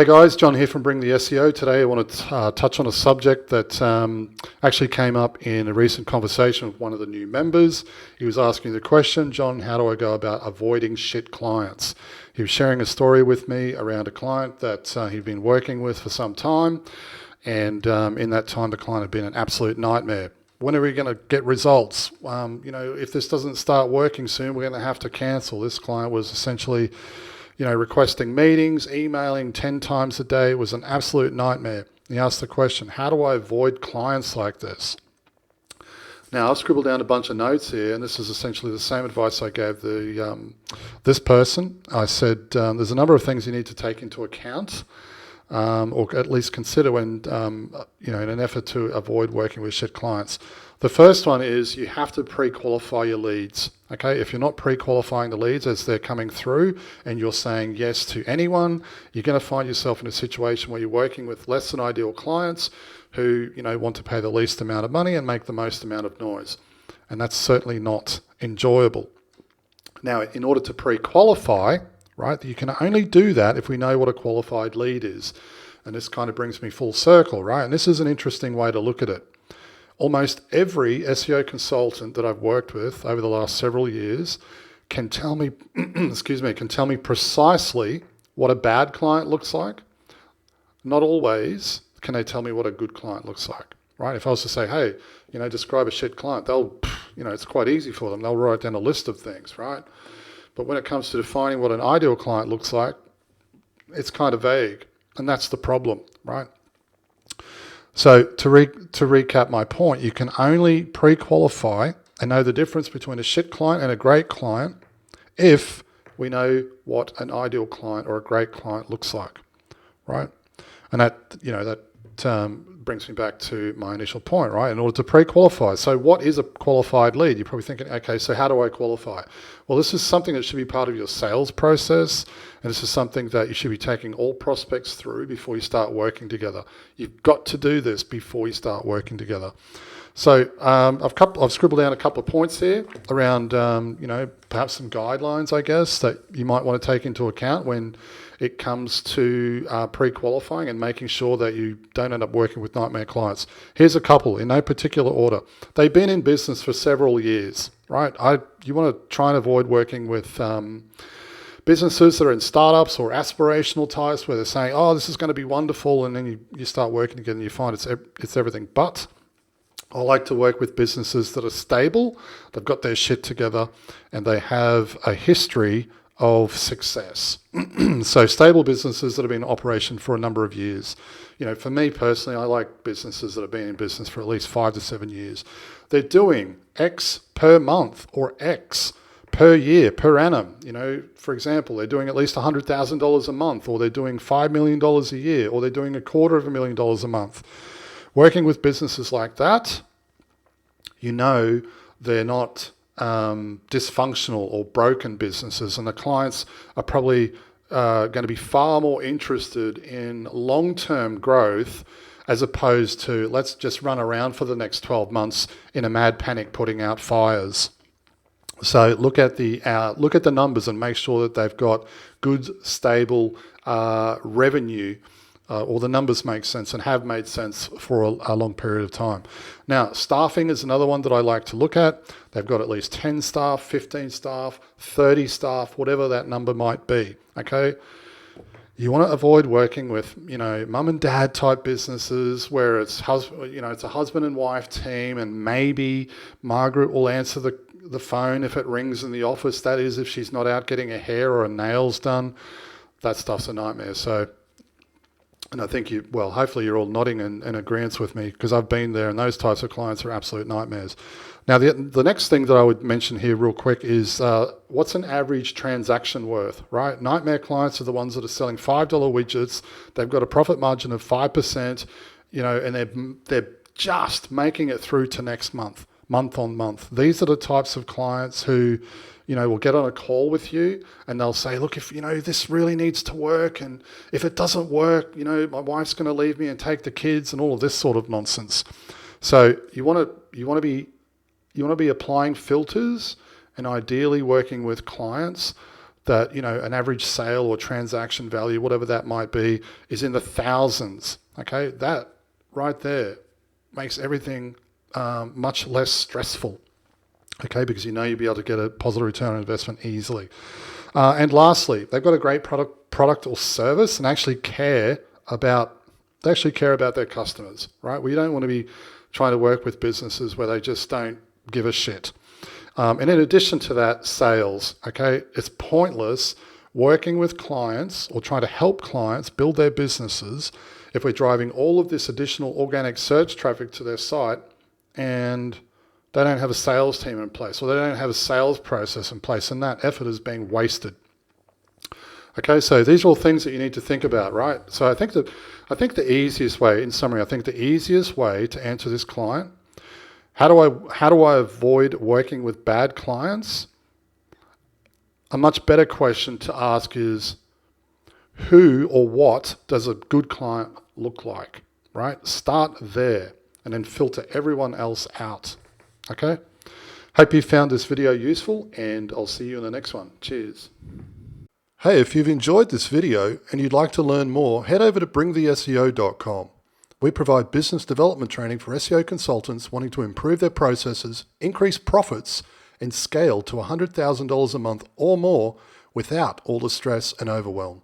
Hey guys, John here from Bring the SEO. Today I want to touch on a subject that actually came up in a recent conversation with one of the new members. He was asking the question, John, how do I go about avoiding shit clients? He was sharing a story with me around a client that he'd been working with for some time, and in that time the client had been an absolute nightmare. When are we going to get results? If this doesn't start working soon, we're going to have to cancel. This client was essentially requesting meetings, emailing 10 times a day. It was an absolute nightmare. He asked the question, how do I avoid clients like this? Now, I've scribbled down a bunch of notes here, and this is essentially the same advice I gave this person. I said, there's a number of things you need to take into account, or at least consider when, in an effort to avoid working with shit clients. The first one is you have to pre-qualify your leads. Okay, if you're not pre-qualifying the leads as they're coming through and you're saying yes to anyone, you're going to find yourself in a situation where you're working with less than ideal clients who want to pay the least amount of money and make the most amount of noise. And that's certainly not enjoyable. Now, in order to pre-qualify, right, you can only do that if we know what a qualified lead is. And this kind of brings me full circle, right? And this is an interesting way to look at it. Almost every SEO consultant that I've worked with over the last several years can tell me, can tell me precisely what a bad client looks like. Not always can they tell me what a good client looks like, right? If I was to say, hey, describe a shit client, they'll, it's quite easy for them. They'll write down a list of things, right? But when it comes to defining what an ideal client looks like, it's kind of vague, and that's the problem, right? So to recap my point, you can only pre-qualify and know the difference between a shit client and a great client if we know what an ideal client or a great client looks like, right? And that brings me back to my initial point, right? In order to pre-qualify. So what is a qualified lead? You're probably thinking, okay, so how do I qualify? Well, this is something that should be part of your sales process. And this is something that you should be taking all prospects through before you start working together. You've got to do this before you start working together. So I've scribbled down a couple of points here around, perhaps some guidelines, I guess, that you might want to take into account when it comes to pre-qualifying and making sure that you don't end up working with nightmare clients. Here's a couple in no particular order. They've been in business for several years, right? You want to try and avoid working with businesses that are in startups or aspirational types where they're saying, oh, this is going to be wonderful, and then you start working together and you find it's everything but. I like to work with businesses that are stable, they've got their shit together, and they have a history of success. So stable businesses that have been in operation for a number of years. For me personally, I like businesses that have been in business for at least 5 to 7 years. They're doing X per month or X per year, per annum. For example, they're doing at least $100,000 a month, or they're doing $5 million a year, or they're doing $250,000 a month. Working with businesses like that, they're not dysfunctional or broken businesses, and the clients are probably going to be far more interested in long-term growth as opposed to let's just run around for the next 12 months in a mad panic putting out fires. So look at the numbers and make sure that they've got good, stable revenue, or the numbers make sense and have made sense for a long period of time. Now, staffing is another one that I like to look at. They've got at least 10 staff, 15 staff, 30 staff, whatever that number might be, okay? You want to avoid working with, mum and dad type businesses where it's a husband and wife team, and maybe Margaret will answer the phone if it rings in the office. That is, if she's not out getting her hair or her nails done. That stuff's a nightmare. So, and I think hopefully you're all nodding in agreement with me, because I've been there, and those types of clients are absolute nightmares. Now, the next thing that I would mention here real quick is what's an average transaction worth, right? Nightmare clients are the ones that are selling $5 widgets. They've got a profit margin of 5%, and they're just making it through to next month on month. These are the types of clients who will get on a call with you and they'll say, look, if, this really needs to work, and if it doesn't work, my wife's going to leave me and take the kids, and all of this sort of nonsense. So you want to be applying filters and ideally working with clients that, an average sale or transaction value, whatever that might be, is in the thousands. Okay, that right there makes everything much less stressful. Okay, because you'll be able to get a positive return on investment easily. And lastly, they've got a great product or service and actually care about their customers, right? We don't want to be trying to work with businesses where they just don't give a shit. And in addition to that, sales, okay? It's pointless working with clients or trying to help clients build their businesses if we're driving all of this additional organic search traffic to their site and they don't have a sales team in place, or they don't have a sales process in place, and that effort is being wasted. Okay, so these are all things that you need to think about, right? So I think the easiest way, in summary, the easiest way to answer this client, how do I avoid working with bad clients? A much better question to ask is, who or what does a good client look like, right? Start there and then filter everyone else out. Okay? Hope you found this video useful, and I'll see you in the next one. Cheers. Hey, if you've enjoyed this video and you'd like to learn more, head over to bringtheseo.com. We provide business development training for SEO consultants wanting to improve their processes, increase profits, and scale to $100,000 a month or more without all the stress and overwhelm.